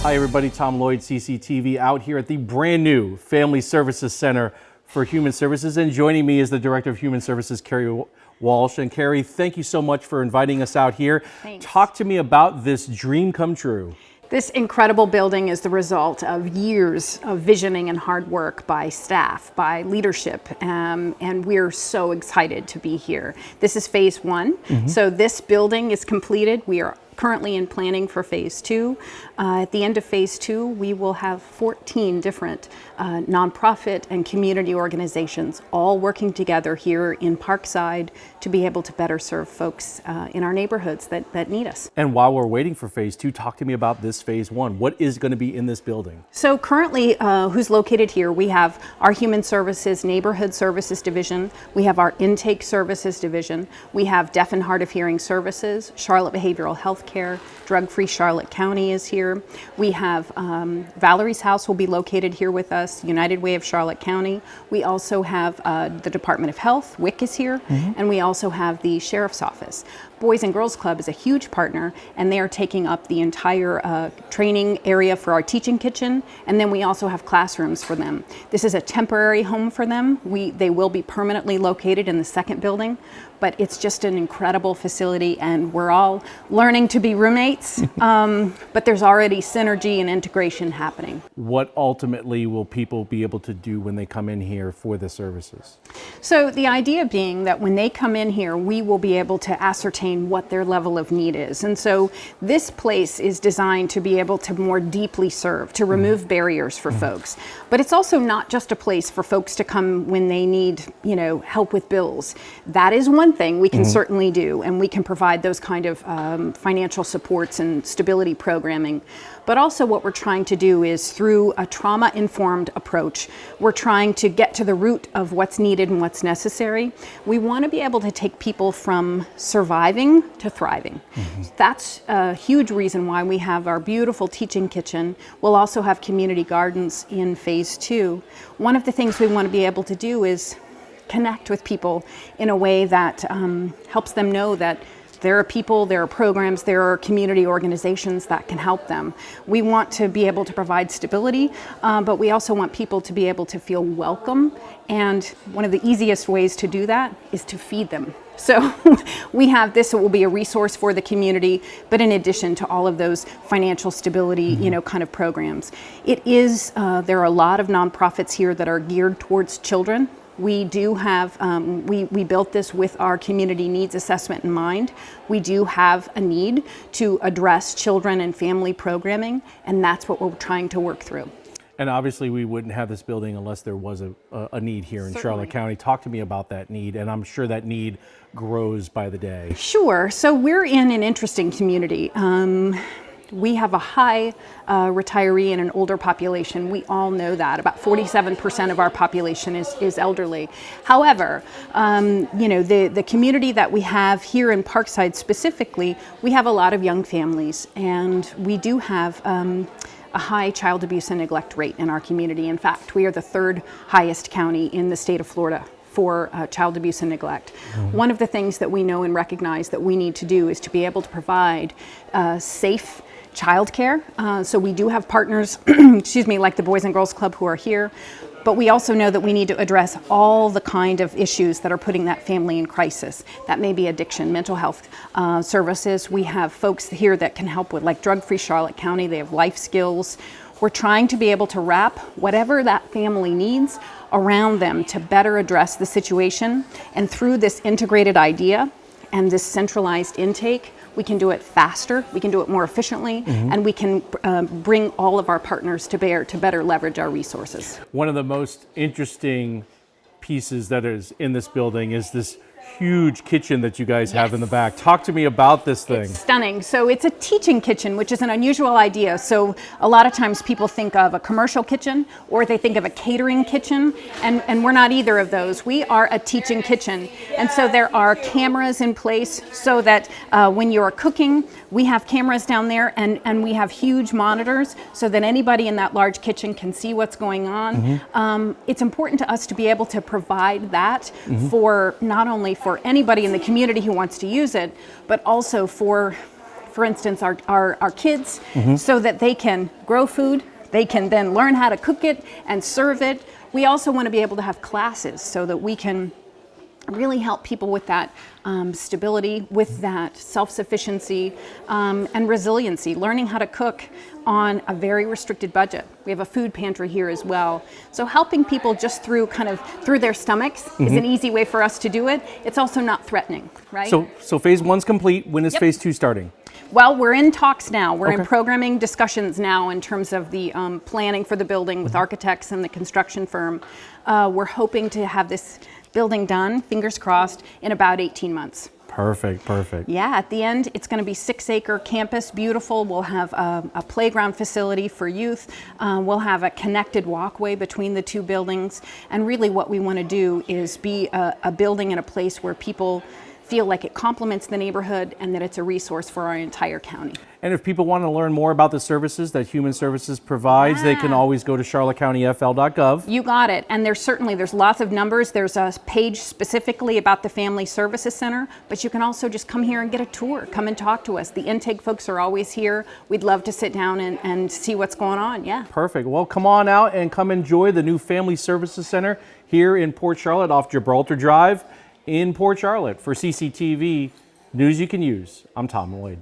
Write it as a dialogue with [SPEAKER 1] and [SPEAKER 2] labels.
[SPEAKER 1] Hi everybody, Tom Lloyd, CCTV, out here at the brand new Family Services Center for Human Services, and joining me is the Director of Human Services, Carrie Walsh. And Carrie, thank you so much for inviting us out here.
[SPEAKER 2] Thanks.
[SPEAKER 1] Talk to me about this dream come true.
[SPEAKER 2] This incredible building is the result of years of visioning and hard work by staff, by leadership, and we're so excited to be here. This is phase one. So this building is completed. We are currently in planning for phase two. At the end of phase two, we will have 14 different nonprofit and community organizations all working together here in Parkside to be able to better serve folks in our neighborhoods that need us.
[SPEAKER 1] And while we're waiting for phase two, talk to me about this phase one. What is going to be in this building?
[SPEAKER 2] So currently, who's located here, we have our Human Services Neighborhood Services Division, we have our Intake Services Division, we have Deaf and Hard of Hearing Services, Charlotte Behavioral Health Care, Drug-Free Charlotte County is here. We have Valerie's House will be located here with us, United Way of Charlotte County. We also have the Department of Health, WIC is here, and we also have the Sheriff's Office. Boys and Girls Club is a huge partner, and they are taking up the entire training area for our teaching kitchen, and then we also have classrooms for them. This is a temporary home for them. They will be permanently located in the second building, but it's just an incredible facility, and we're all learning to be roommates, but there's already synergy and integration happening.
[SPEAKER 1] What ultimately will people be able to do when they come in here for the services?
[SPEAKER 2] So the idea being that when they come in here, we will be able to ascertain what their level of need is. And so this place is designed to be able to more deeply serve, to remove barriers for folks. But it's also not just a place for folks to come when they need, help with bills. That is one thing we can certainly do, and we can provide those kind of financial supports and stability programming. But also what we're trying to do is, through a trauma-informed approach, we're trying to get to the root of what's needed and what's necessary. We want to be able to take people from surviving to thriving. That's a huge reason why we have our beautiful teaching kitchen. We'll also have community gardens in phase two. One of the things we want to be able to do is connect with people in a way that helps them know that there are people, there are programs, there are community organizations that can help them. We want to be able to provide stability, but we also want people to be able to feel welcome. And one of the easiest ways to do that is to feed them. So we have this, it will be a resource for the community, but in addition to all of those financial stability, kind of programs. It is, there are a lot of nonprofits here that are geared towards children. We do have, we built this with our community needs assessment in mind. We do have a need to address children and family programming, and that's what we're trying to work through.
[SPEAKER 1] And obviously we wouldn't have this building unless there was a need here in Charlotte County. Talk to me about that need, and I'm sure that need grows by the day.
[SPEAKER 2] Sure, so we're in an interesting community. We have a high retiree and an older population. We all know that. About 47% of our population is elderly. However, the community that we have here in Parkside specifically, we have a lot of young families, and we do have a high child abuse and neglect rate in our community. In fact, we are the third highest county in the state of Florida for child abuse and neglect. One of the things that we know and recognize that we need to do is to be able to provide safe childcare. So we do have partners, like the Boys and Girls Club who are here, but we also know that we need to address all the kind of issues that are putting that family in crisis. That may be addiction, mental health services. We have folks here that can help with, like Drug-Free Charlotte County, they have life skills. We're trying to be able to wrap whatever that family needs around them to better address the situation. And through this integrated idea and this centralized intake, we can do it faster, we can do it more efficiently, and we can bring all of our partners to bear to better leverage our resources.
[SPEAKER 1] One of the most interesting pieces that is in this building is this huge kitchen that you guys have in the back. Talk to me about this thing.
[SPEAKER 2] It's stunning. So it's a teaching kitchen, which is an unusual idea. So a lot of times people think of a commercial kitchen or they think of a catering kitchen, and we're not either of those. We are a teaching kitchen. And so there are cameras in place so that when you're cooking, we have cameras down there, and we have huge monitors so that anybody in that large kitchen can see what's going on. It's important to us to be able to provide that for not only for anybody in the community who wants to use it, but also for for instance, our kids so that they can grow food, they can then learn how to cook it and serve it. We also want to be able to have classes so that we can really help people with that stability, with that self-sufficiency and resiliency, learning how to cook on a very restricted budget. We have a food pantry here as well. So helping people just through through their stomachs is an easy way for us to do it. It's also not threatening, right?
[SPEAKER 1] So phase one's complete. When is phase two starting?
[SPEAKER 2] Well, we're in talks now. We're in programming discussions now in terms of the planning for the building with architects and the construction firm. We're hoping to have this building done, fingers crossed, in about 18 months.
[SPEAKER 1] Perfect, perfect.
[SPEAKER 2] Yeah, at the end, it's going to be 6-acre campus, beautiful. We'll have a playground facility for youth. We'll have a connected walkway between the two buildings. And really what we want to do is be a building and a place where people feel like it complements the neighborhood and that it's a resource for our entire county.
[SPEAKER 1] And if people want to learn more about the services that Human Services provides, they can always go to charlottecountyfl.gov.
[SPEAKER 2] You got it. And there's lots of numbers. There's a page specifically about the Family Services Center, but you can also just come here and get a tour. Come and talk to us. The intake folks are always here. We'd love to sit down and see what's going on. Yeah.
[SPEAKER 1] Perfect. Well, come on out and come enjoy the new Family Services Center here in Port Charlotte off Gibralter Drive in Port Charlotte. For CCTV News You Can Use, I'm Tom Lloyd.